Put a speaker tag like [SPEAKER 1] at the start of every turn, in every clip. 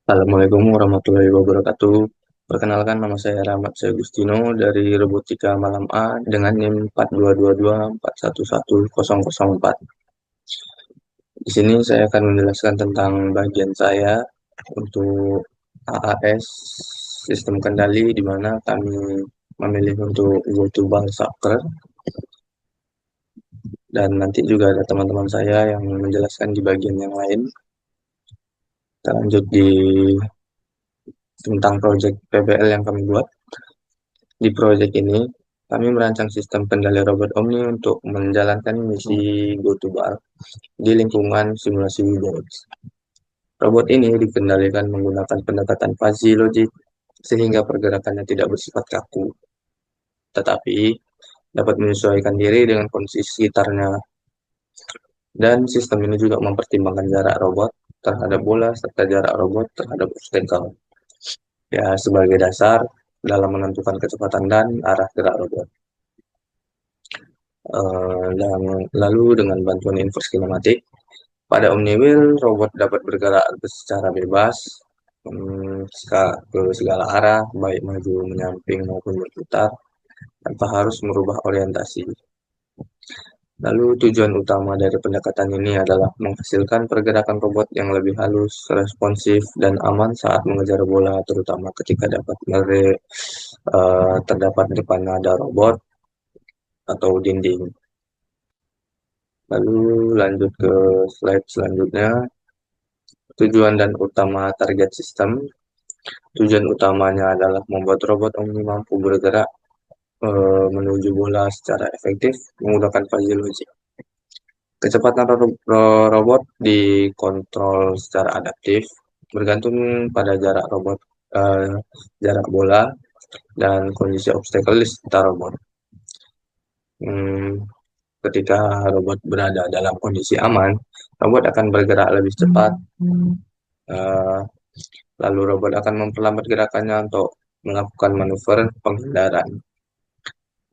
[SPEAKER 1] Assalamualaikum warahmatullahi wabarakatuh. Perkenalkan nama saya Rahmat Sagustino dari Robotika Malam A dengan NIM 4222411004. Di sini saya akan menjelaskan tentang bagian saya untuk AAS sistem kendali di mana kami memilih untuk go to ball soccer, dan nanti juga ada teman-teman saya yang menjelaskan di bagian yang lain. Kita lanjut di tentang proyek PBL yang kami buat. Di proyek ini, kami merancang sistem kendali robot Omni untuk menjalankan misi GoToBar di lingkungan simulasi Webox. Robot ini dikendalikan menggunakan pendekatan fuzzy logic sehingga pergerakannya tidak bersifat kaku, tetapi dapat menyesuaikan diri dengan kondisi sekitarnya. Dan sistem ini juga mempertimbangkan jarak robot terhadap bola serta jarak robot terhadap obstacle. Ya, sebagai dasar dalam menentukan kecepatan dan arah gerak robot. Dan lalu dengan bantuan inverse kinematik, pada OmniWheel robot dapat bergerak secara bebas ke segala arah, baik maju, menyamping maupun berputar, tanpa harus merubah orientasi. Lalu tujuan utama dari pendekatan ini adalah menghasilkan pergerakan robot yang lebih halus, responsif, dan aman saat mengejar bola, terutama ketika terdapat depan ada robot atau dinding. Lalu lanjut ke slide selanjutnya. Tujuan dan utama target sistem. Tujuan utamanya adalah membuat robot Omni mampu bergerak menuju bola secara efektif menggunakan fuzzy logic. Kecepatan robot dikontrol secara adaptif bergantung pada eh, jarak bola dan kondisi obstacle di sekitar robot. Hmm, Ketika robot berada dalam kondisi aman, robot akan bergerak lebih cepat. eh, Lalu robot akan memperlambat gerakannya untuk melakukan manuver penghindaran.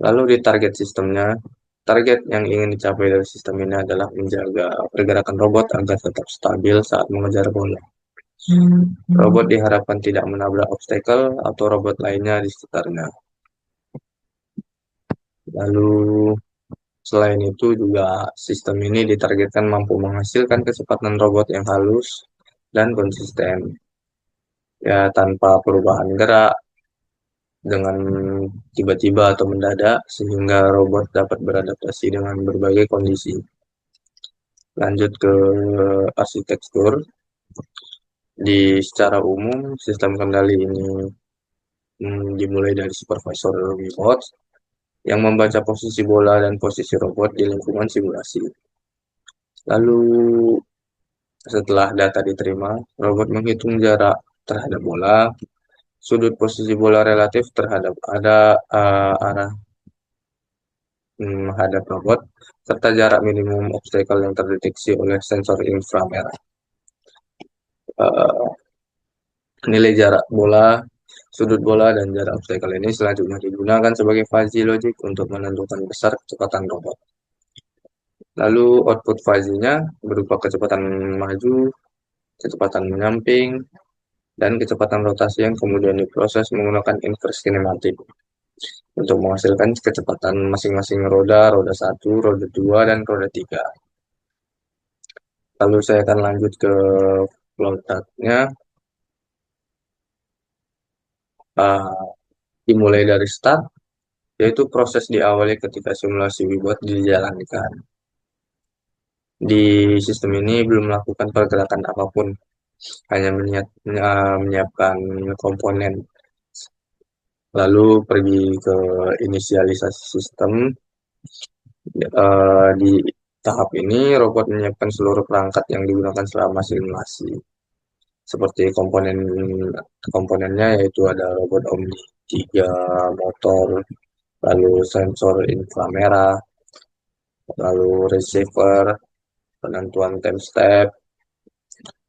[SPEAKER 1] Lalu di target sistemnya, target yang ingin dicapai dari sistem ini adalah menjaga pergerakan robot agar tetap stabil saat mengejar bola. Robot diharapkan tidak menabrak obstacle atau robot lainnya di sekitarnya. Lalu selain itu juga sistem ini ditargetkan mampu menghasilkan kecepatan robot yang halus dan konsisten, ya tanpa perubahan gerak dengan tiba-tiba atau mendadak, sehingga robot dapat beradaptasi dengan berbagai kondisi. Lanjut ke arsitektur. Secara umum, sistem kendali ini dimulai dari supervisor robot yang membaca posisi bola dan posisi robot di lingkungan simulasi. Lalu setelah data diterima, robot menghitung jarak terhadap bola, sudut posisi bola relatif terhadap arah menghadap robot, serta jarak minimum obstacle yang terdeteksi oleh sensor inframerah. Eh, Nilai jarak bola, sudut bola, dan jarak obstacle ini selanjutnya digunakan sebagai fuzzy logic untuk menentukan besar kecepatan robot. Lalu output fuzzy-nya berupa kecepatan maju, kecepatan menyamping, dan kecepatan rotasi yang kemudian diproses menggunakan inverse kinematik untuk menghasilkan kecepatan masing-masing roda, roda 1, roda 2, dan roda 3. Lalu saya akan lanjut ke flow chart-nya. Dimulai dari start, yaitu proses diawali ketika simulasi Webot dijalankan. Di sistem ini belum melakukan pergerakan apapun, hanya menyiapkan komponen. Lalu pergi ke inisialisasi sistem. Di tahap ini, robot menyiapkan seluruh perangkat yang digunakan selama simulasi. Seperti komponennya yaitu ada robot Omni 3, motor, lalu sensor inframerah, lalu receiver, penentuan time step,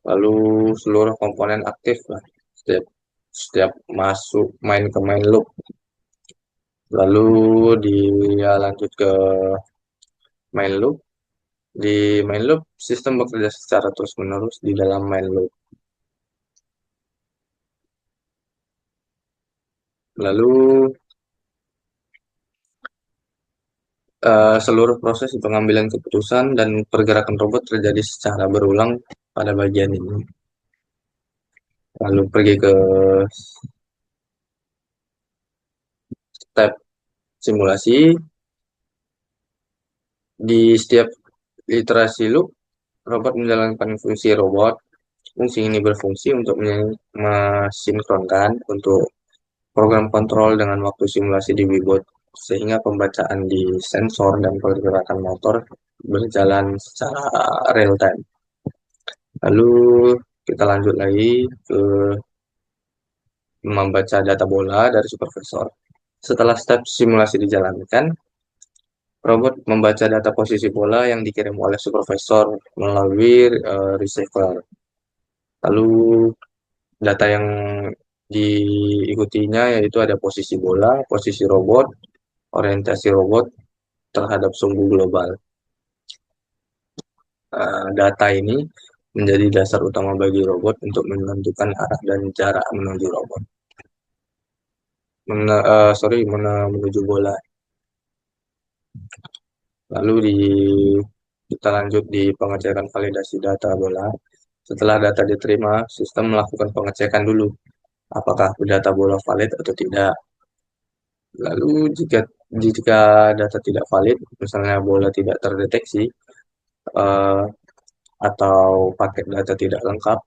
[SPEAKER 1] lalu seluruh komponen aktif lah setiap setiap masuk main ke main loop. Lalu dia lanjut ke main loop. Di main loop, sistem bekerja secara terus-menerus di dalam main loop. Lalu seluruh proses pengambilan keputusan dan pergerakan robot terjadi secara berulang pada bagian ini. Lalu pergi ke step simulasi. Di setiap iterasi loop, robot menjalankan fungsi robot. Fungsi ini berfungsi untuk mesinkronkan untuk program kontrol dengan waktu simulasi di Webot, sehingga pembacaan di sensor dan pergerakan motor berjalan secara real time. Lalu kita lanjut lagi ke membaca data bola dari supervisor. Setelah step simulasi dijalankan, robot membaca data posisi bola yang dikirim oleh supervisor melalui receiver. Lalu data yang diikutinya yaitu ada posisi bola, posisi robot, orientasi robot terhadap sumbu global. Data ini menjadi dasar utama bagi robot untuk menentukan arah dan jarak menuju robot. Menuju bola. Lalu kita lanjut di pengecekan validasi data bola. Setelah data diterima, sistem melakukan pengecekan dulu apakah data bola valid atau tidak. Lalu jika data tidak valid, misalnya bola tidak terdeteksi eh, atau paket data tidak lengkap,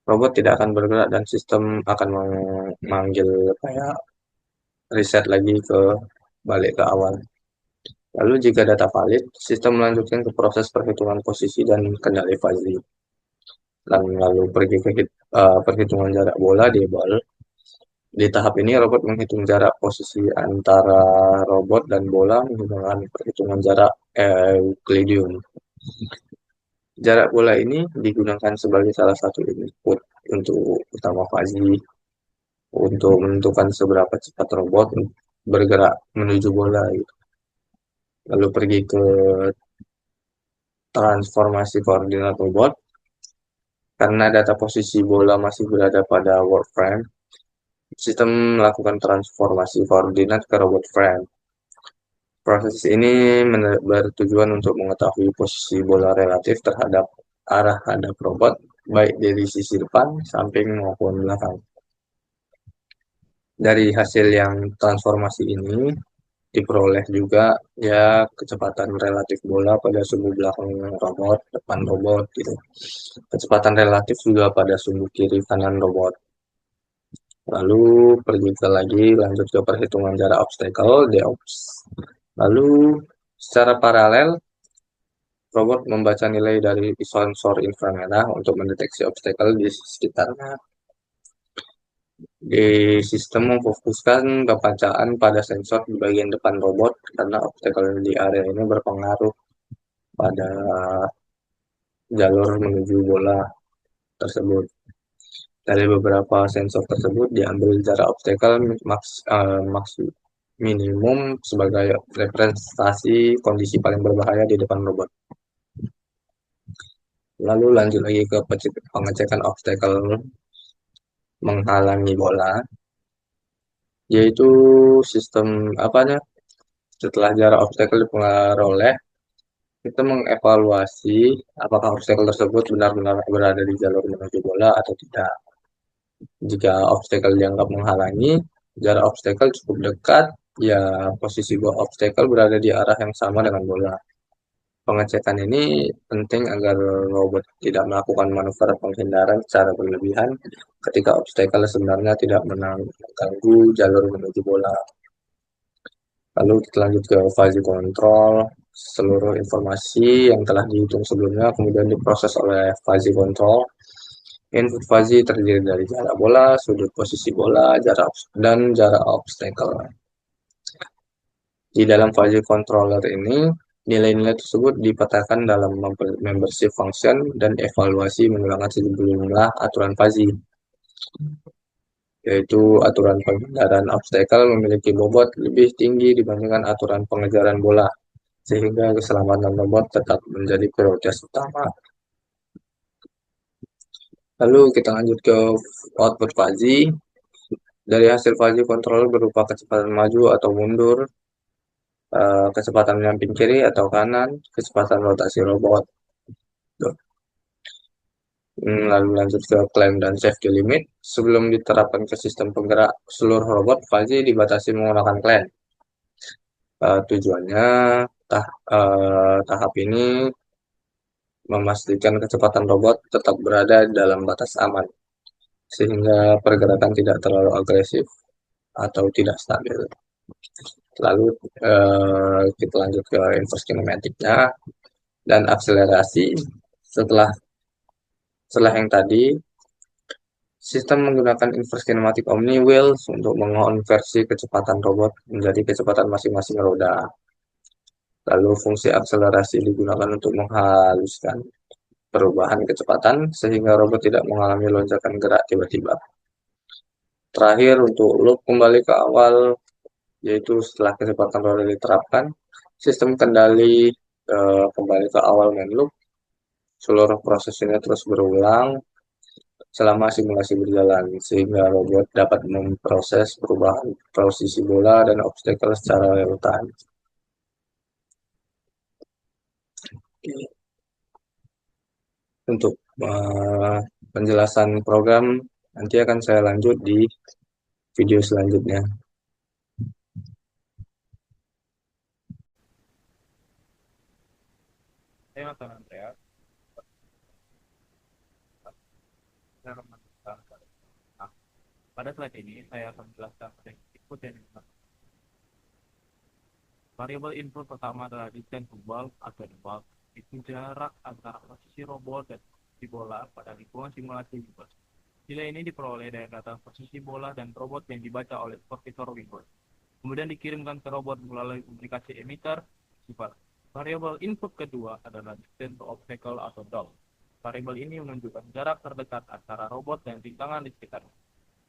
[SPEAKER 1] robot tidak akan bergerak dan sistem akan memanggil kayak reset lagi balik ke awal. Lalu jika data valid, sistem melanjutkan ke proses perhitungan posisi dan kendali fuzzy. Dan lalu pergi ke perhitungan jarak bola di ball. Di tahap ini, robot menghitung jarak posisi antara robot dan bola menggunakan perhitungan jarak Euclidean. Jarak bola ini digunakan sebagai salah satu input untuk utama fuzzy untuk menentukan seberapa cepat robot bergerak menuju bola. Gitu. Lalu pergi ke transformasi koordinat robot. Karena data posisi bola masih berada pada world frame, sistem melakukan transformasi koordinat ke robot frame. Proses ini bertujuan untuk mengetahui posisi bola relatif terhadap arah hadap robot, baik dari sisi depan, samping maupun belakang. Dari hasil yang transformasi ini, diperoleh juga ya kecepatan relatif bola pada sumbu belakang robot, depan robot gitu. Kecepatan relatif juga pada sumbu kiri kanan robot. Lalu pergi ke lagi lanjut ke perhitungan jarak obstacle DOPS. Lalu secara paralel robot membaca nilai dari sensor inframerah untuk mendeteksi obstacle di sekitarnya. Di sistem memfokuskan bacaan pada sensor di bagian depan robot karena obstacle di area ini berpengaruh pada jalur menuju bola tersebut. Dari beberapa sensor tersebut diambil jarak obstacle minimum sebagai representasi kondisi paling berbahaya di depan robot. Lalu lanjut lagi ke pengecekan obstacle menghalangi bola, yaitu sistem apanya? Setelah jarak obstacle diperoleh, kita mengevaluasi apakah obstacle tersebut benar-benar berada di jalur menuju bola atau tidak. Jika obstacle dianggap menghalangi, jarak obstacle cukup dekat, ya posisi obstacle berada di arah yang sama dengan bola. Pengecekan ini penting agar robot tidak melakukan manuver penghindaran secara berlebihan ketika obstacle sebenarnya tidak mengganggu jalur menuju bola. Lalu kita lanjut ke fuzzy control. Seluruh informasi yang telah dihitung sebelumnya kemudian diproses oleh fuzzy control. Input fuzzy terdiri dari jarak bola, sudut posisi bola, dan jarak obstacle. Di dalam fuzzy controller ini, nilai-nilai tersebut dipetakan dalam membership function dan evaluasi menggunakan sejumlah aturan fuzzy, yaitu aturan penghindaran obstacle memiliki bobot lebih tinggi dibandingkan aturan pengejaran bola, sehingga keselamatan robot tetap menjadi prioritas utama. Lalu kita lanjut ke output fuzzy. Dari hasil fuzzy controller berupa kecepatan maju atau mundur, kecepatan menyamping kiri atau kanan, kecepatan rotasi robot. Lalu lanjut ke claim dan safety limit. Sebelum diterapkan ke sistem penggerak seluruh robot, fuzzy dibatasi menggunakan claim. Tujuannya tahap ini memastikan kecepatan robot tetap berada dalam batas aman, sehingga pergerakan tidak terlalu agresif atau tidak stabil. Lalu kita lanjut ke inverse kinematiknya dan akselerasi. Setelah setelah yang tadi, sistem menggunakan inverse kinematic omni wheels untuk mengonversi kecepatan robot menjadi kecepatan masing-masing roda. Lalu fungsi akselerasi digunakan untuk menghaluskan perubahan kecepatan sehingga robot tidak mengalami lonjakan gerak tiba-tiba. Terakhir untuk loop kembali ke awal, yaitu setelah kecepatan roda diterapkan, sistem kendali kembali ke awal main loop. Seluruh proses ini terus berulang selama simulasi berjalan, sehingga robot dapat memproses perubahan posisi bola dan obstacle secara real time. Untuk penjelasan program, nanti akan saya lanjut di video selanjutnya.
[SPEAKER 2] Saya Nathan Andreas, saya akan menjelaskan. Nah, pada slide ini saya akan menjelaskan input yang digunakan. Variabel input pertama adalah distance to bulk atau bulk. Itu jarak antara posisi robot dan posisi bola pada lingkungan simulasi Windows. Nilai ini diperoleh dari data posisi bola dan robot yang dibaca oleh supervisor Windows. Kemudian dikirimkan ke robot melalui komunikasi emitter sifat. Variabel input kedua adalah distance to obstacle atau DOB. Variabel ini menunjukkan jarak terdekat antara robot dan rintangan di sekitarnya.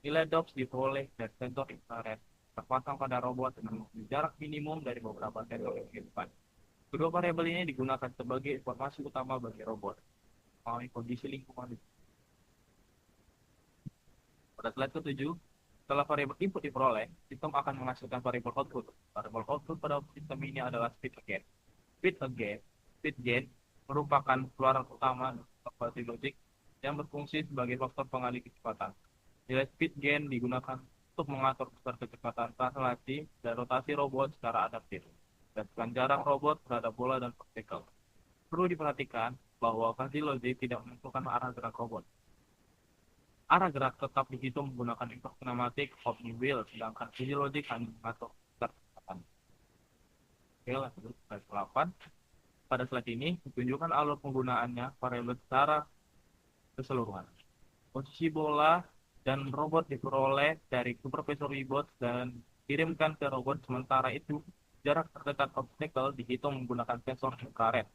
[SPEAKER 2] Nilai DOBS diperoleh dari sensor infrared terpasang pada robot dengan jarak minimum dari beberapa sensor yang depan. Kedua variabel ini digunakan sebagai informasi utama bagi robot mengenai kondisi lingkungan. Pada slide ke-7, setelah variabel input diperoleh, sistem akan menghasilkan variabel output. Variabel output pada sistem ini adalah speed gain. Speed gain merupakan keluaran utama dari logik yang berfungsi sebagai faktor pengalih kecepatan. Nilai speed gain digunakan untuk mengatur besar kecepatan translasi dan rotasi robot secara adaptif, dan jarak robot terhadap bola dan obstacle. Perlu diperhatikan bahwa fuzzy logic tidak menentukan arah gerak robot. Arah gerak tetap dihitung menggunakan input kinematik omni wheel, sedangkan fuzzy logic hanya mengatur besar kecepatan. Oke, lanjut slide 8. Pada slide ini ditunjukkan alur penggunaannya variabel secara keseluruhan. Posisi bola dan robot diperoleh dari supervisor robot dan dikirimkan ke robot. Sementara itu, jarak terdekat obstacle dihitung menggunakan sensor infrared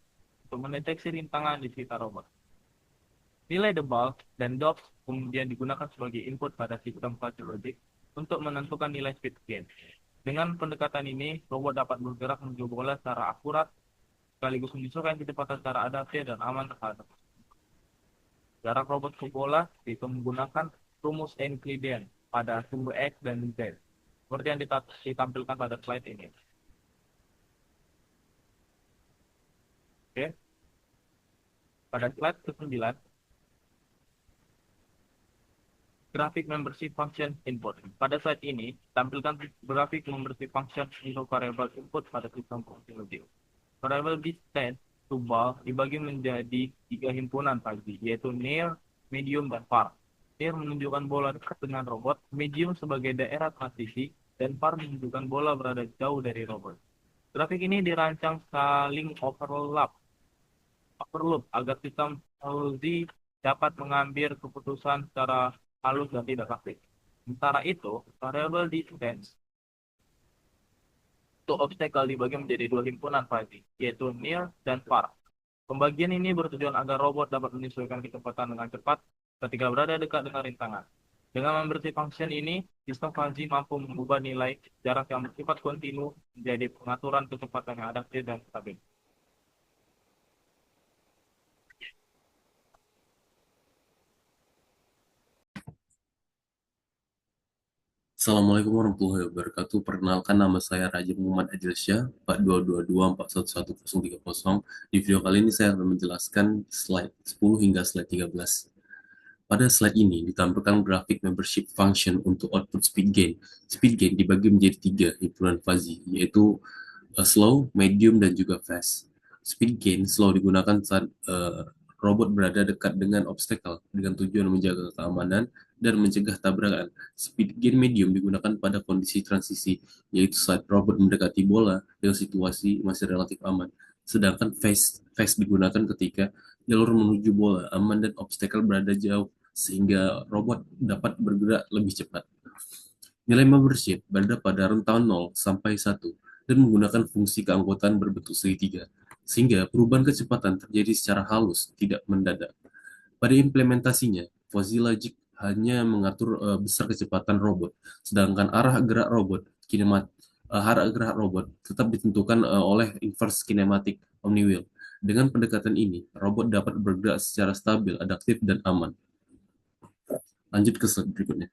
[SPEAKER 2] untuk mendeteksi rintangan di sekitar robot. Nilai the bulk dan DOPS kemudian digunakan sebagai input pada sistem fuzzy logic untuk menentukan nilai speed gain. Dengan pendekatan ini, robot dapat bergerak menuju bola secara akurat, sekaligus menyesuaikan kecepatan secara adaptif dan aman terhadap jarak robot ke bola itu menggunakan rumus Euclidean pada sumber X dan Z, seperti yang ditampilkan pada slide ini. Oke, pada slide ke-9, grafik membership function input. Pada slide ini, tampilkan grafik membership function untuk variabel input pada sistem logic. Variabel distance to bulk dibagi menjadi 3 himpunan fuzzy, yaitu near, medium, dan far. Near menunjukkan bola dekat dengan robot, medium sebagai daerah transisi, dan far menunjukkan bola berada jauh dari robot. Grafik ini dirancang saling overloop agar sistem fuzzy dapat mengambil keputusan secara halus dan tidak plastik. Sementara itu, variabel distance untuk obstacle dibagi menjadi 2 himpunan fuzzy, yaitu near dan far. Pembagian ini bertujuan agar robot dapat menyesuaikan kecepatan dengan cepat ketika berada dekat dengan rintangan. Dengan membership function ini, sistem fuzzy mampu mengubah nilai jarak yang bersifat kontinu menjadi pengaturan kecepatan yang adaptif dan stabil.
[SPEAKER 3] Assalamualaikum warahmatullahi wabarakatuh. Perkenalkan nama saya Raja Muhammad Adilsyah, 4222411030. Di video kali ini saya akan menjelaskan slide 10 hingga slide 13. Pada slide ini ditampilkan grafik membership function untuk output speed gain. Speed gain dibagi menjadi tiga himpunan fuzzy, yaitu slow, medium, dan juga fast. Speed gain slow digunakan saat robot berada dekat dengan obstacle dengan tujuan menjaga keamanan dan mencegah tabrakan. Speed gain medium digunakan pada kondisi transisi, yaitu saat robot mendekati bola dengan situasi masih relatif aman. Sedangkan fast digunakan ketika jalur menuju bola aman dan obstacle berada jauh, sehingga robot dapat bergerak lebih cepat. Nilai membership berada pada rentang 0 sampai 1 dan menggunakan fungsi keanggotaan berbentuk segitiga, sehingga perubahan kecepatan terjadi secara halus, tidak mendadak. Pada implementasinya, fuzzy logic hanya mengatur besar kecepatan robot, sedangkan arah gerak robot tetap ditentukan oleh inverse kinematic omniwheel. Dengan pendekatan ini, robot dapat bergerak secara stabil, adaptif, dan aman. Lanjut ke slide berikutnya.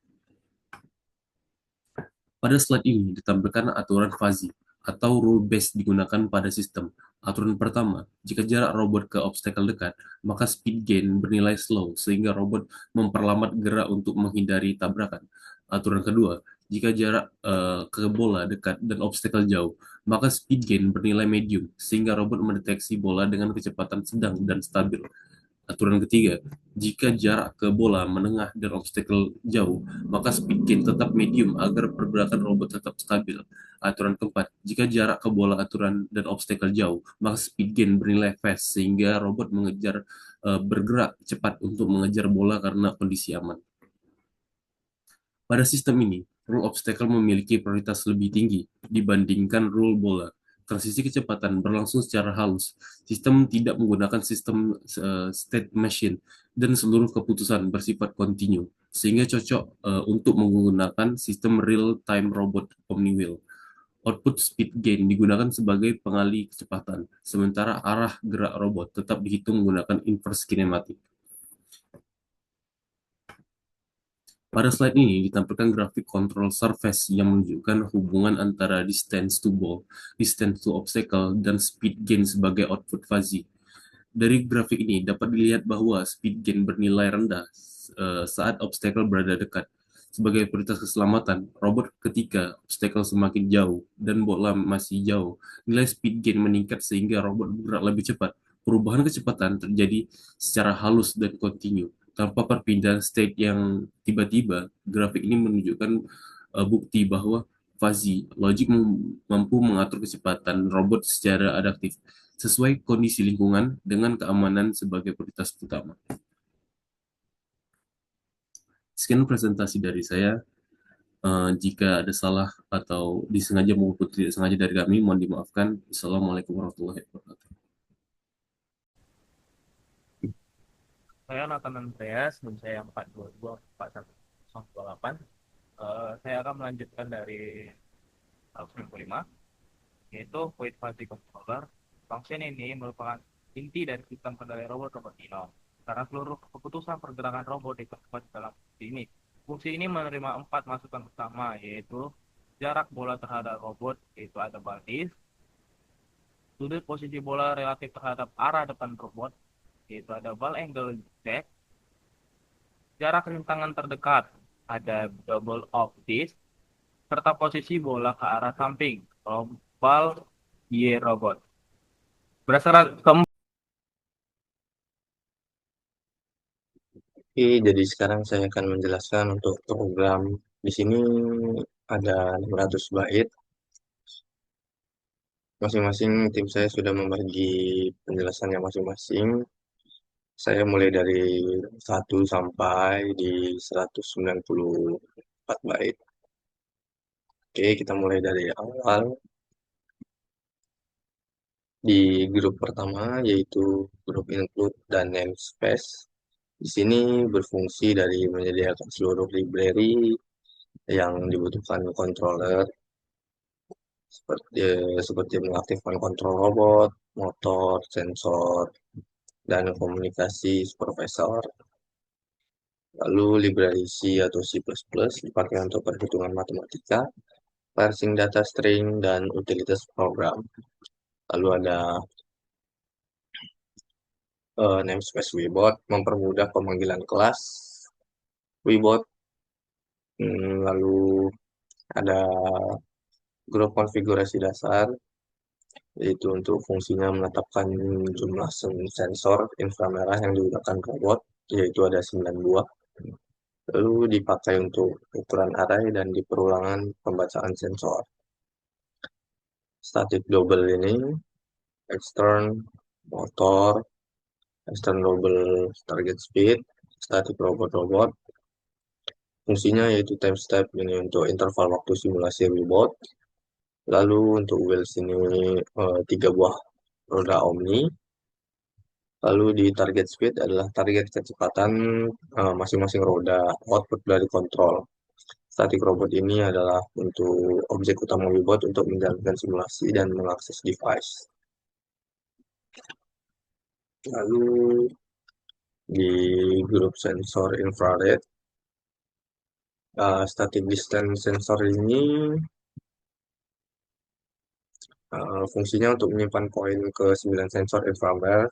[SPEAKER 3] Pada slide ini ditampilkan aturan fuzzy atau rule based digunakan pada sistem. Aturan pertama, jika jarak robot ke obstacle dekat, maka speed gain bernilai slow sehingga robot memperlambat gerak untuk menghindari tabrakan. Aturan kedua, jika jarak ke bola dekat dan obstacle jauh, maka speed gain bernilai medium sehingga robot mendeteksi bola dengan kecepatan sedang dan stabil. Aturan ketiga, jika jarak ke bola menengah dan obstacle jauh, maka speed gain tetap medium agar pergerakan robot tetap stabil. Aturan keempat, jika jarak ke bola aturan dan obstacle jauh, maka speed gain bernilai fast sehingga robot bergerak cepat untuk mengejar bola karena kondisi aman. Pada sistem ini, rule obstacle memiliki prioritas lebih tinggi dibandingkan rule bola. Transisi kecepatan berlangsung secara halus. Sistem tidak menggunakan sistem state machine dan seluruh keputusan bersifat kontinu, sehingga cocok untuk menggunakan sistem real-time robot Omniwheel. Output speed gain digunakan sebagai pengalih kecepatan, sementara arah gerak robot tetap dihitung menggunakan inverse kinematic. Pada slide ini ditampilkan grafik control surface yang menunjukkan hubungan antara distance to ball, distance to obstacle, dan speed gain sebagai output fuzzy. Dari grafik ini dapat dilihat bahwa speed gain bernilai rendah saat obstacle berada dekat. Sebagai prioritas keselamatan, robot ketika obstacle semakin jauh dan bola masih jauh, nilai speed gain meningkat sehingga robot bergerak lebih cepat. Perubahan kecepatan terjadi secara halus dan kontinu, tanpa perpindahan state yang tiba-tiba. Grafik ini menunjukkan bukti bahwa fuzzy logic mampu mengatur kecepatan robot secara adaptif sesuai kondisi lingkungan dengan keamanan sebagai prioritas utama. Sekian presentasi dari saya. Jika ada salah atau disengaja maupun tidak sengaja dari kami, mohon dimaafkan. Assalamualaikum warahmatullahi wabarakatuh.
[SPEAKER 2] Saya Nathan Andreas dan saya 4224128. Saya akan melanjutkan dari 195, yaitu Fluid Fuzzy Controller. Function ini merupakan inti dari sistem kendali robot Robotino, karena seluruh keputusan pergerakan robot diperkuat dalam fungsi ini. Fungsi ini menerima 4 masukan utama, yaitu jarak bola terhadap robot, yaitu ada balis, sudut posisi bola relatif terhadap arah depan robot, yaitu ada ball angle jack, jarak rintangan terdekat, ada double off disc, serta posisi bola ke arah samping, ball Y robot. Berdasarkan
[SPEAKER 1] Oke, jadi sekarang saya akan menjelaskan untuk program. Di sini ada 600 bait. Masing-masing tim saya sudah membagi penjelasannya masing-masing. Saya mulai dari 1 sampai di 194 bait. Oke, kita mulai dari awal. Di grup pertama yaitu grup include dan namespace. Di sini berfungsi dari menyediakan seluruh library yang dibutuhkan controller seperti mengaktifkan kontrol robot, motor, sensor, dan komunikasi supervisor. Lalu library C atau C++ dipakai untuk perhitungan matematika, parsing data string, dan utilitas program. Lalu ada namespace Webot mempermudah pemanggilan kelas Webot. Lalu ada grup konfigurasi dasar, yaitu untuk fungsinya menetapkan jumlah sensor inframerah yang digunakan robot, yaitu ada 9 buah. Lalu dipakai untuk ukuran array dan di perulangan pembacaan sensor. Static double ini, extern motor, extern double target speed, static robot-robot. Fungsinya yaitu time step ini untuk interval waktu simulasi robot. Lalu untuk wheels ini 3 buah roda omni. Lalu di target speed adalah target kecepatan masing-masing roda, output dari kontrol. Static robot ini adalah untuk objek utama Webot untuk menjalankan simulasi dan mengakses device. Lalu di grup sensor infrared, static distance sensor ini fungsinya untuk menyimpan poin ke 9 sensor infrared,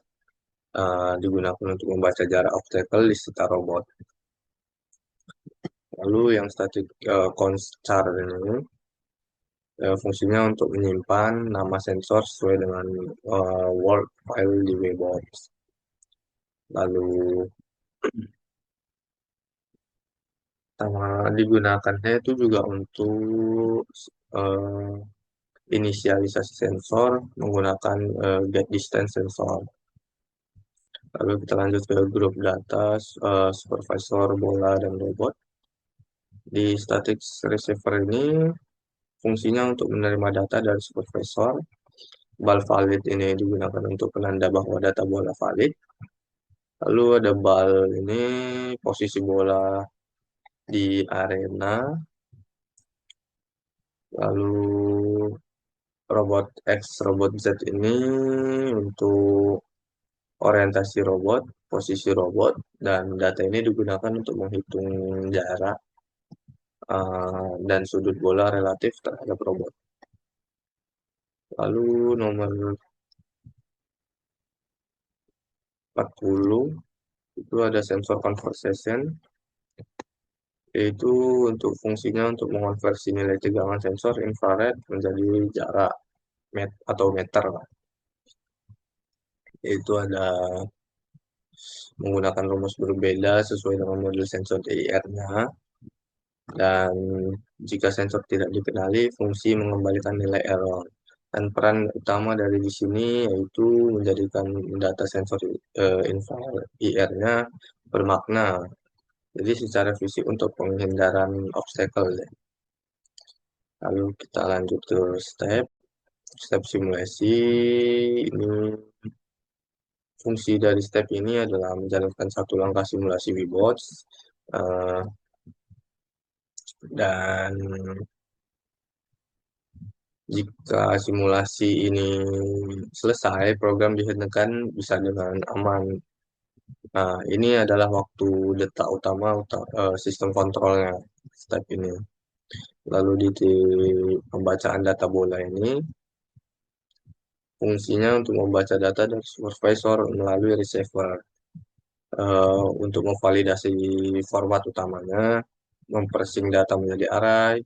[SPEAKER 1] digunakan untuk membaca jarak obstacle di sekitar robot. Lalu yang static conchar ini fungsinya untuk menyimpan nama sensor sesuai dengan world file di Webot. Lalu digunakannya itu juga untuk inisialisasi sensor menggunakan get distance sensor. Lalu kita lanjut ke grup data supervisor bola dan robot. Di static receiver ini fungsinya untuk menerima data dari supervisor. Bal valid ini digunakan untuk penanda bahwa data bola valid. Lalu ada bal ini posisi bola di arena. Lalu robot X, robot Z ini untuk orientasi robot, posisi robot, dan data ini digunakan untuk menghitung jarak dan sudut bola relatif terhadap robot. Lalu nomor 40 itu ada sensor conversion, yaitu untuk fungsinya untuk mengonversi nilai tegangan sensor infrared menjadi jarak atau meter. Yaitu ada menggunakan rumus berbeda sesuai dengan model sensor DIR-nya. Dan jika sensor tidak dikenali, fungsi mengembalikan nilai error. Dan peran utama dari di sini yaitu menjadikan data sensor infrared IR-nya bermakna. Jadi secara fisik untuk penghindaran obstacle. Lalu kita lanjut ke step simulasi. Ini fungsi dari step ini adalah menjalankan satu langkah simulasi Webots. Dan jika simulasi ini selesai, program dihentikan bisa dengan aman. Nah, ini adalah waktu detak utama sistem kontrolnya, step ini. Lalu di pembacaan data bola ini, fungsinya untuk membaca data dari supervisor melalui receiver. Untuk memvalidasi format utamanya, mempersing data menjadi array,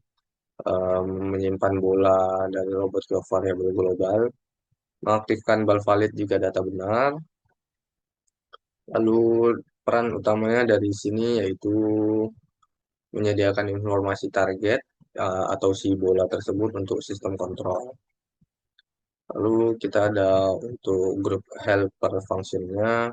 [SPEAKER 1] menyimpan bola dari robot ke variabel global, mengaktifkan bal valid jika data benar. Lalu peran utamanya dari sini yaitu menyediakan informasi target atau si bola tersebut untuk sistem kontrol. Lalu kita ada untuk grup helper functionnya,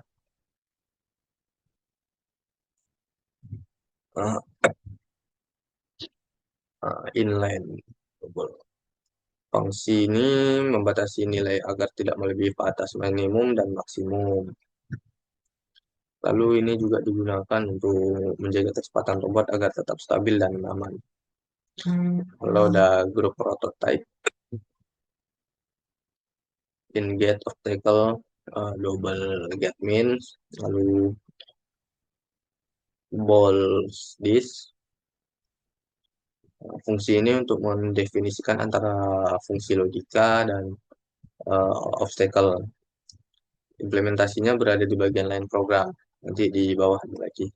[SPEAKER 1] inline. Fungsi ini membatasi nilai agar tidak melebihi batas minimum dan maksimum. Lalu ini juga digunakan untuk menjaga kecepatan robot agar tetap stabil dan aman. Kalau ada grup prototype, in get obstacle, double get min, lalu balls disk. Fungsi ini untuk mendefinisikan antara fungsi logika dan obstacle. Implementasinya berada di bagian lain program, nanti di bawah lagi.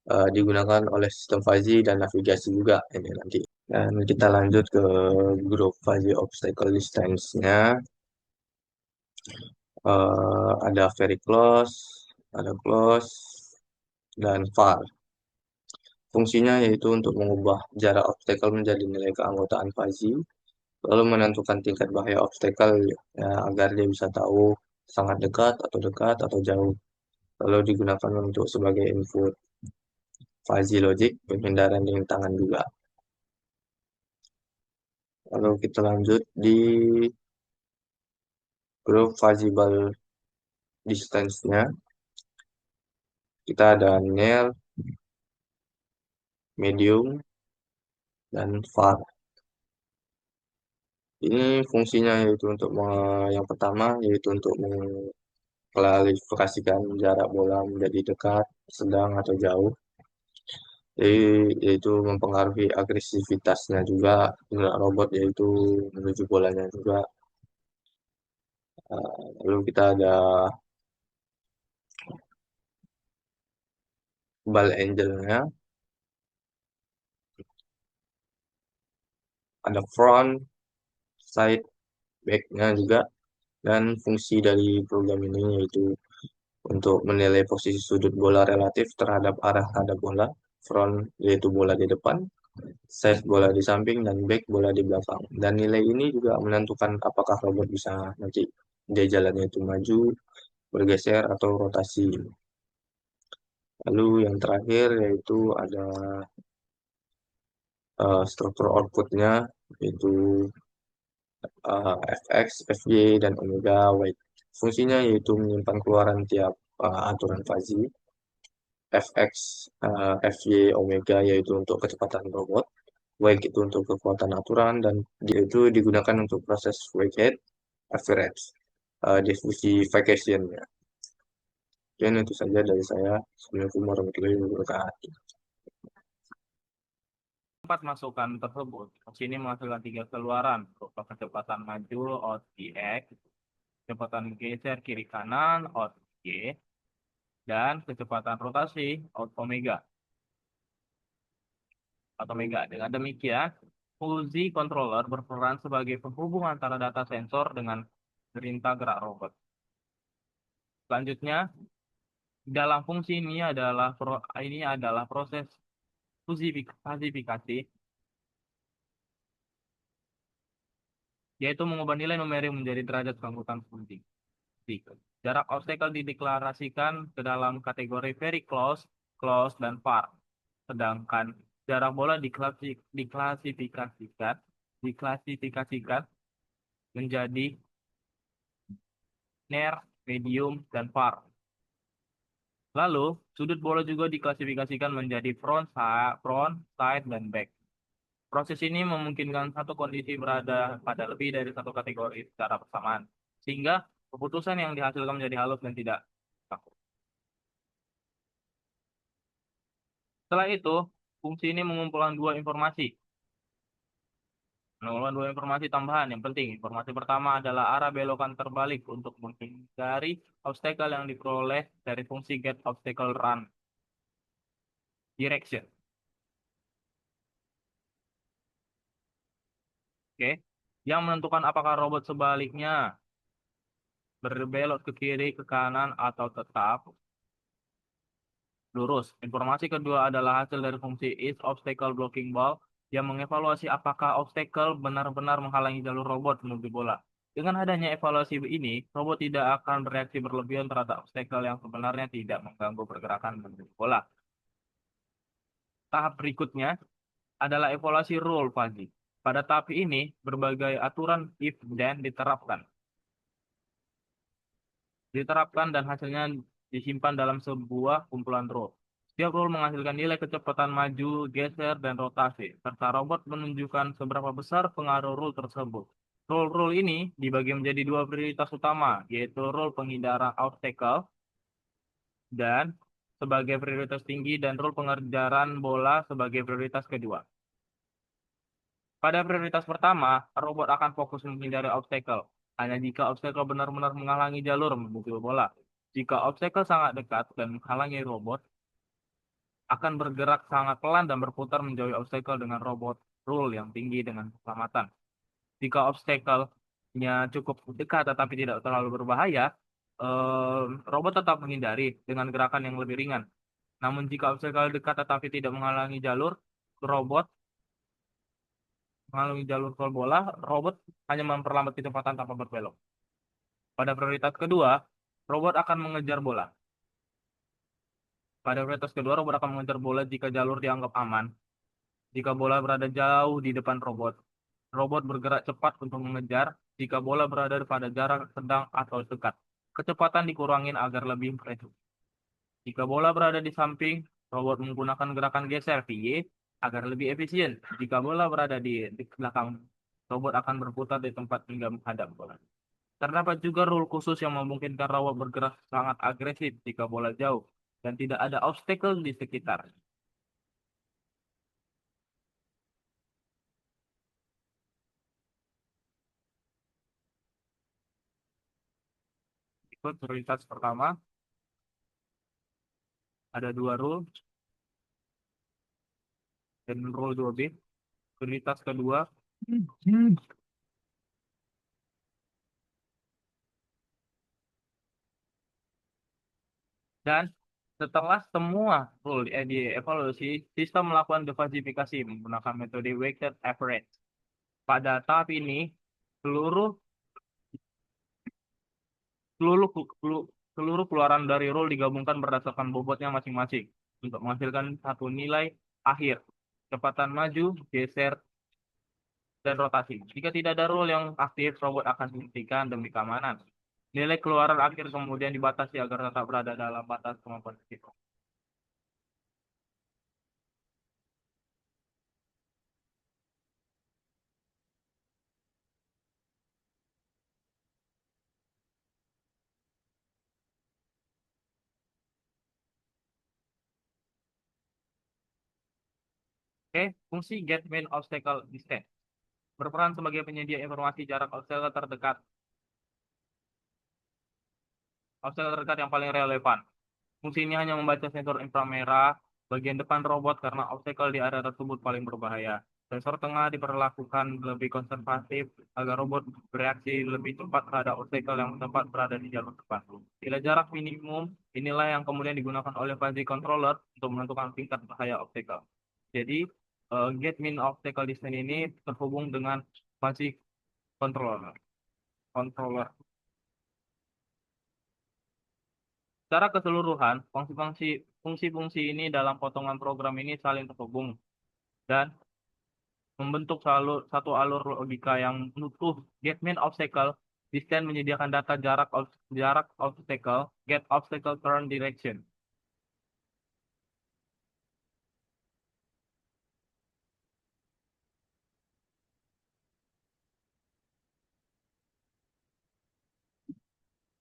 [SPEAKER 1] Digunakan oleh sistem fuzzy dan navigasi juga ini nanti. Dan kita lanjut ke grup fuzzy obstacle distance-nya. Ada very close, ada close, dan far. Fungsinya yaitu untuk mengubah jarak obstacle menjadi nilai keanggotaan fuzzy, lalu menentukan tingkat bahaya obstacle ya, agar dia bisa tahu sangat dekat atau jauh. Lalu digunakan untuk sebagai input fuzzy logic, penghindaran rintangan juga. Lalu kita lanjut di grup fuzzable distance-nya. Kita ada near, medium, dan far. Ini fungsinya yaitu untuk yang pertama yaitu untuk mengklarifikasikan jarak bola menjadi dekat, sedang, atau jauh. Jadi, yaitu mempengaruhi agresivitasnya juga gerak robot yaitu menuju bolanya juga. Lalu kita ada ball angle-nya, ada front, side, back-nya juga. Dan fungsi dari program ini yaitu untuk menilai posisi sudut bola relatif terhadap arah hadap bola, front yaitu bola di depan, side bola di samping, dan back bola di belakang. Dan nilai ini juga menentukan apakah robot bisa nanti dia jalannya itu maju, bergeser, atau rotasi. Lalu yang terakhir yaitu ada struktur outputnya yaitu Fx, Fy, dan omega weight. Fungsinya yaitu menyimpan keluaran tiap aturan fuzzy. Fx, Fy, omega yaitu untuk kecepatan robot, weight itu untuk kekuatan aturan, dan itu digunakan untuk proses weighted average, diffusi vacation ya. Dan itu saja dari saya. Assalamualaikum warahmatullahi wabarakatuh.
[SPEAKER 2] Empat masukan tersebut, sini menghasilkan tiga keluaran berupa kecepatan maju OTX, kecepatan geser kiri kanan OTG, dan kecepatan rotasi omega. Dengan demikian, fuzzy controller berperan sebagai penghubung antara data sensor dengan perintah gerak robot. Selanjutnya, dalam fungsi ini adalah proses fuzifikasi, yaitu mengubah nilai numerik menjadi derajat keanggotaan fungsi. Jarak obstacle dideklarasikan ke dalam kategori very close, close, dan far. Sedangkan jarak bola diklasifikasikan menjadi near, medium, dan far. Lalu, sudut bola juga diklasifikasikan menjadi front, side, dan back. Proses ini memungkinkan satu kondisi berada pada lebih dari satu kategori secara bersamaan, sehingga keputusan yang dihasilkan menjadi halus dan tidak kaku. Setelah itu, fungsi ini mengumpulkan dua informasi tambahan yang penting. Informasi pertama adalah arah belokan terbalik untuk menghindari obstacle yang diperoleh dari fungsi get obstacle run direction. Oke, yang menentukan apakah robot sebaliknya berbelok ke kiri, ke kanan, atau tetap lurus. Informasi kedua adalah hasil dari fungsi is obstacle blocking ball yang mengevaluasi apakah obstacle benar-benar menghalangi jalur robot menuju bola. Dengan adanya evaluasi ini, robot tidak akan bereaksi berlebihan terhadap obstacle yang sebenarnya tidak mengganggu pergerakan menuju bola. Tahap berikutnya adalah evaluasi rule fuzzy. Pada tahap ini, berbagai aturan if dan diterapkan dan hasilnya disimpan dalam sebuah kumpulan rule. Setiap rule menghasilkan nilai kecepatan maju, geser, dan rotasi, serta robot menunjukkan seberapa besar pengaruh rule tersebut. Rule-rule ini dibagi menjadi dua prioritas utama, yaitu rule penghindaran obstacle dan sebagai prioritas tinggi dan rule pengejaran bola sebagai prioritas kedua. Pada prioritas pertama, robot akan fokus menghindari obstacle. Hanya jika obstacle benar-benar menghalangi jalur menuju bola. Jika obstacle sangat dekat dan menghalangi robot, akan bergerak sangat pelan dan berputar menjauhi obstacle dengan robot rule yang tinggi dengan keselamatan. Jika obstacle-nya cukup dekat tetapi tidak terlalu berbahaya, robot tetap menghindari dengan gerakan yang lebih ringan. Namun jika obstacle dekat tetapi tidak robot menghalangi jalur bola, robot hanya memperlambat kecepatan tanpa berbelok. Pada prioritas kedua, robot akan mengejar bola. Pada prioritas kedua, robot akan mengejar bola jika jalur dianggap aman. Jika bola berada jauh di depan robot, robot bergerak cepat untuk mengejar jika bola berada pada jarak sedang atau dekat. Kecepatan dikurangin agar lebih presis. Jika bola berada di samping, robot menggunakan gerakan geser VY agar lebih efisien. Jika bola berada di belakang, robot akan berputar di tempat hingga menghadap bola. Terdapat juga rule khusus yang memungkinkan robot bergerak sangat agresif jika bola jauh dan tidak ada obstacle di sekitar. Ikut prioritas pertama, ada dua rule, dan rule 2B. Prioritas kedua, dan setelah semua rule dievaluasi, sistem melakukan divisifikasi menggunakan metode weighted average. Pada tahap ini, seluruh seluruh seluruh keluaran dari rule digabungkan berdasarkan bobotnya masing-masing untuk menghasilkan satu nilai akhir. Kecepatan maju, geser, dan rotasi. Jika tidak ada rule yang aktif, robot akan dihentikan demi keamanan. Nilai keluaran akhir kemudian dibatasi agar tetap berada dalam batas kemampuan sistem. Oke, fungsi get main obstacle distance berperan sebagai penyedia informasi jarak obstacle terdekat yang paling relevan. Fungsi ini hanya membaca sensor inframerah bagian depan robot karena obstacle di area tersebut paling berbahaya. Sensor tengah diperlakukan lebih konservatif agar robot bereaksi lebih cepat terhadap obstacle yang tepat berada di jalur depan. Bila jarak minimum, inilah yang kemudian digunakan oleh fuzzy controller untuk menentukan tingkat bahaya obstacle. Jadi, get min obstacle distance ini terhubung dengan fuzzy controller. Secara keseluruhan, fungsi-fungsi ini dalam potongan program ini saling terhubung dan membentuk satu alur logika yang utuh. Get main obstacle distance menyediakan data jarak obstacle, get obstacle turn direction.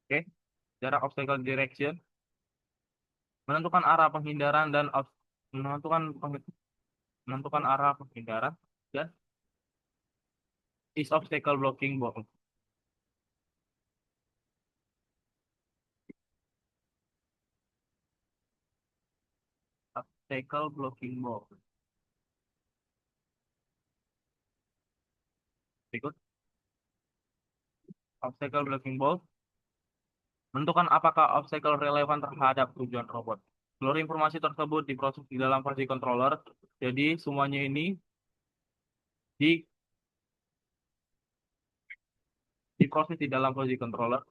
[SPEAKER 2] Oke, jarak obstacle direction menentukan arah penghindaran dan menentukan menentukan arah penghindaran dan is obstacle blocking ball. Obstacle blocking ball. Berikut obstacle blocking ball menentukan apakah obstacle relevan terhadap tujuan robot. Seluruh informasi tersebut diproses di dalam versi controller. Jadi semuanya ini di diproses di dalam versi controller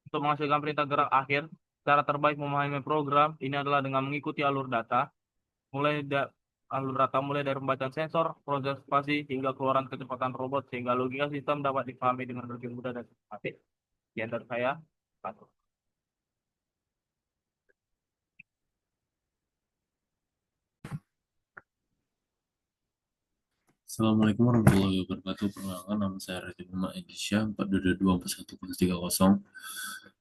[SPEAKER 2] untuk menghasilkan perintah gerak akhir. Cara terbaik memahami program ini adalah dengan mengikuti alur data, mulai dari pembacaan sensor, proses spasi hingga keluaran kecepatan robot sehingga logika sistem dapat dipahami dengan lebih mudah dan sistematis. Sekian dari saya. Terima
[SPEAKER 3] Assalamualaikum warahmatullahi wabarakatuh. Perkenalkan, nama saya Raditya Muhammad Edisha, 4224130.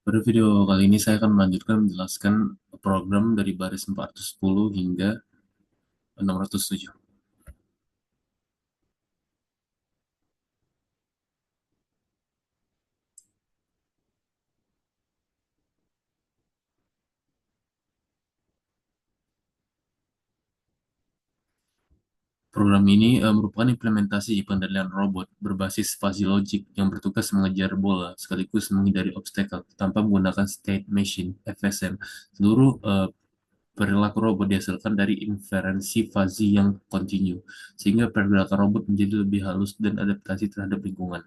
[SPEAKER 3] Pada video kali ini saya akan melanjutkan menjelaskan program dari baris 410 hingga 607. Program ini merupakan implementasi pengendalian robot berbasis fuzzy logic yang bertugas mengejar bola sekaligus menghindari obstacle tanpa menggunakan state machine (FSM). Seluruh perilaku robot dihasilkan dari inferensi fuzzy yang kontinu, sehingga pergerakan robot menjadi lebih halus dan adaptasi terhadap lingkungan.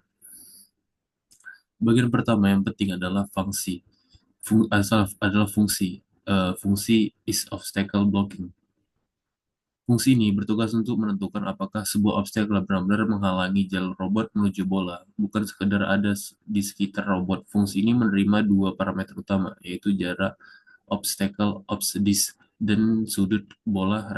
[SPEAKER 3] Bagian pertama yang penting adalah fungsi. Fungsi is obstacle blocking. Fungsi ini bertugas untuk menentukan apakah sebuah obstacle benar-benar menghalangi jalur robot menuju bola, bukan sekedar ada di sekitar robot. Fungsi ini menerima dua parameter utama, yaitu jarak obstacle obsedis dan sudut bola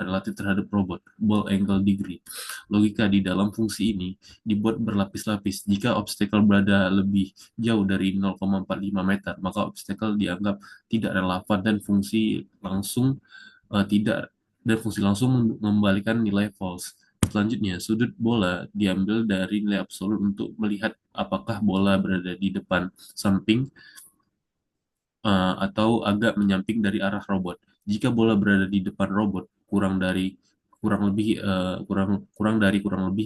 [SPEAKER 3] relatif terhadap robot, ball angle degree. Logika di dalam fungsi ini dibuat berlapis-lapis. Jika obstacle berada lebih jauh dari 0,45 meter, maka obstacle dianggap tidak relevan dan tidak fungsi langsung mengembalikan nilai false. Selanjutnya, sudut bola diambil dari nilai absolut untuk melihat apakah bola berada di depan, samping, atau agak menyamping dari arah robot. Jika bola berada di depan robot kurang lebih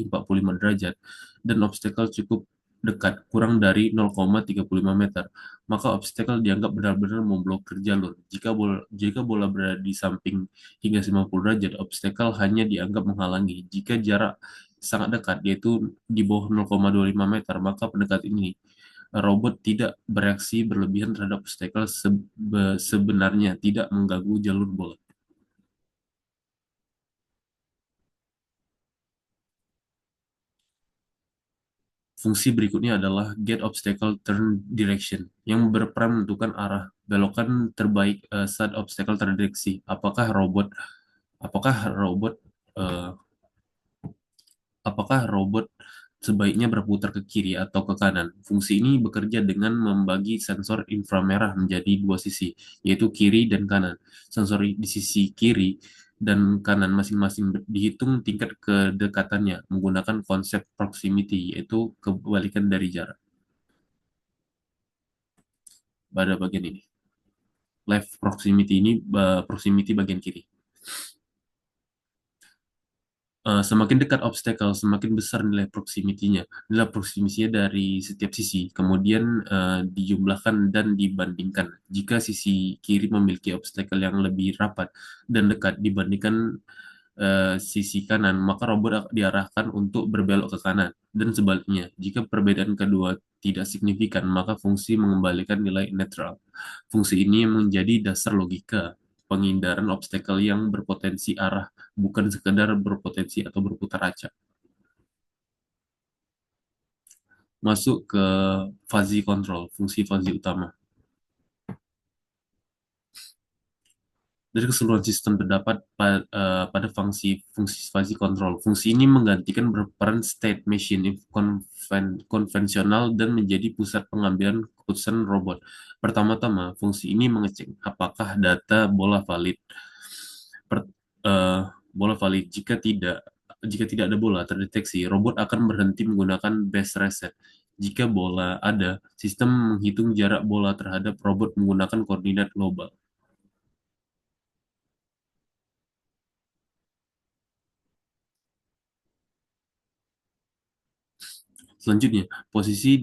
[SPEAKER 3] 45 derajat dan obstacle cukup dekat kurang dari 0,35 meter, maka obstacle dianggap benar-benar memblokir jalur. Jika bola berada di samping hingga 90 derajat, obstacle hanya dianggap menghalangi. Jika jarak sangat dekat, yaitu di bawah 0,25 meter, maka pendekatan ini robot tidak bereaksi berlebihan terhadap obstacle sebenarnya tidak mengganggu jalur bola. Fungsi berikutnya adalah get obstacle turn direction yang berperan menentukan arah belokan terbaik saat obstacle terdeteksi. Apakah robot eh, apakah robot sebaiknya berputar ke kiri atau ke kanan. Fungsi ini bekerja dengan membagi sensor inframerah menjadi dua sisi, yaitu kiri dan kanan. Sensor di sisi kiri dan kanan masing-masing dihitung tingkat kedekatannya menggunakan konsep proximity, yaitu kebalikan dari jarak. Pada bagian ini, left proximity ini proximity bagian kiri. Semakin dekat obstacle, semakin besar nilai proximity-nya. Nilai proximity-nya dari setiap sisi, kemudian dijumlahkan dan dibandingkan. Jika sisi kiri memiliki obstacle yang lebih rapat dan dekat dibandingkan sisi kanan, maka robot diarahkan untuk berbelok ke kanan. Dan sebaliknya, jika perbedaan kedua tidak signifikan, maka fungsi mengembalikan nilai netral. Fungsi ini menjadi dasar logika penghindaran obstacle yang berpotensi arah, bukan sekedar berpotensi atau berputar acak. Masuk ke fuzzy control, fungsi fuzzy utama. Dari keseluruhan sistem terdapat pada fungsi fuzzy control. Fungsi ini menggantikan berperan state machine konvensional dan menjadi pusat pengambilan keputusan robot. Pertama-tama, fungsi ini mengecek apakah data bola valid. Per- eh, Bola valid. Jika tidak ada bola terdeteksi, robot akan berhenti menggunakan base reset. Jika bola ada, sistem menghitung jarak bola terhadap robot menggunakan koordinat global. Selanjutnya, posisi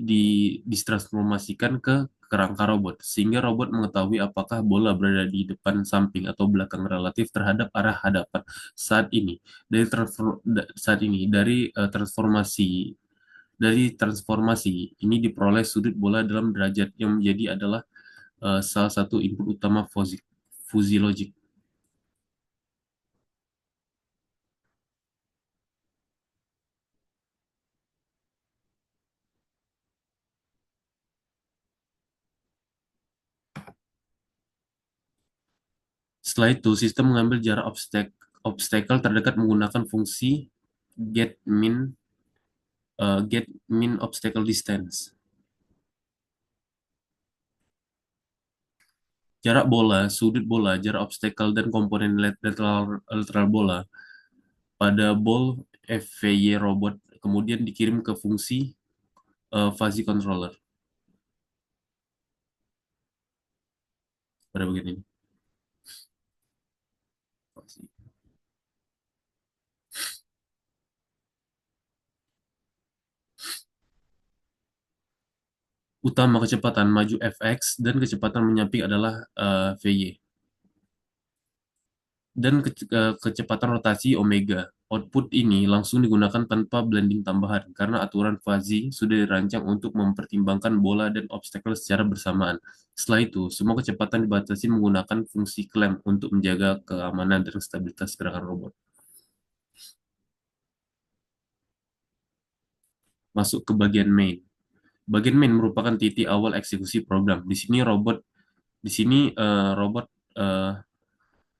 [SPEAKER 3] ditransformasikan ke kerangka robot, sehingga robot mengetahui apakah bola berada di depan, samping, atau belakang relatif terhadap arah hadapan. Dari transformasi ini diperoleh sudut bola dalam derajat yang menjadi adalah salah satu input utama fuzzy logic. Setelah itu, sistem mengambil jarak obstacle terdekat menggunakan fungsi get min obstacle distance. Jarak bola, sudut bola, jarak obstacle, dan komponen lateral bola pada ball FVY robot kemudian dikirim ke fungsi fuzzy controller pada bagian ini. Utama kecepatan maju Fx dan kecepatan menyamping adalah Vy. Dan kecepatan rotasi omega. Output ini langsung digunakan tanpa blending tambahan karena aturan fuzzy sudah dirancang untuk mempertimbangkan bola dan obstacle secara bersamaan. Setelah itu, semua kecepatan dibatasi menggunakan fungsi clamp untuk menjaga keamanan dan stabilitas gerakan robot. Masuk ke bagian main. Bagian main merupakan titik awal eksekusi program. Di sini robot eh,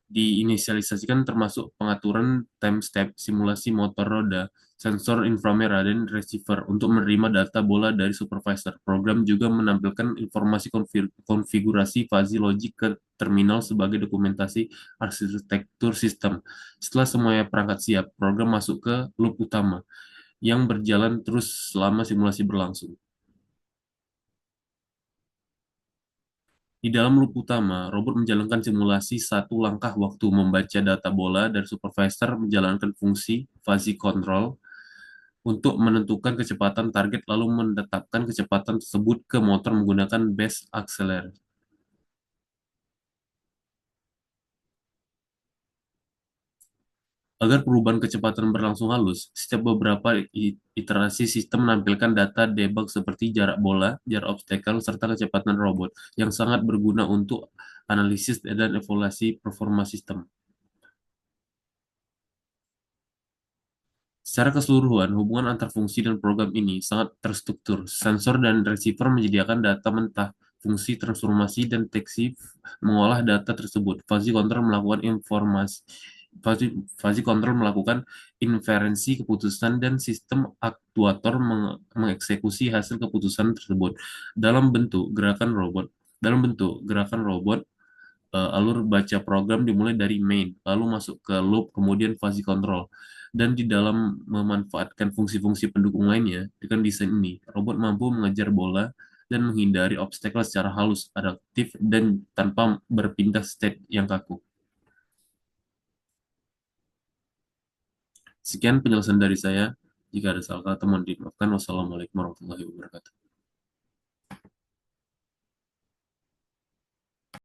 [SPEAKER 3] diinisialisasikan termasuk pengaturan time step, simulasi motor roda, sensor inframerah, dan receiver untuk menerima data bola dari supervisor. Program juga menampilkan informasi konfigurasi fuzzy logic ke terminal sebagai dokumentasi arsitektur sistem. Setelah semuanya perangkat siap, program masuk ke loop utama yang berjalan terus selama simulasi berlangsung. Di dalam loop utama, robot menjalankan simulasi satu langkah waktu membaca data bola dan supervisor menjalankan fungsi fuzzy control untuk menentukan kecepatan target lalu menetapkan kecepatan tersebut ke motor menggunakan base accelerator. Agar perubahan kecepatan berlangsung halus, setiap beberapa iterasi sistem menampilkan data debug seperti jarak bola, jarak obstacle, serta kecepatan robot yang sangat berguna untuk analisis dan evaluasi performa sistem. Secara keseluruhan, hubungan antar fungsi dan program ini sangat terstruktur. Sensor dan receiver menyediakan data mentah, fungsi transformasi dan deteksi mengolah data tersebut. Fuzzy control melakukan inferensi keputusan dan sistem aktuator mengeksekusi hasil keputusan tersebut dalam bentuk gerakan robot. Alur baca program dimulai dari main, lalu masuk ke loop, kemudian fuzzy control. Dan di dalam memanfaatkan fungsi-fungsi pendukung lainnya, dengan desain ini, robot mampu mengejar bola dan menghindari obstacle secara halus, adaptif, dan tanpa berpindah state yang kaku. Sekian penjelasan dari saya. Jika ada salah kata mohon dimaafkan. Wassalamualaikum warahmatullahi wabarakatuh.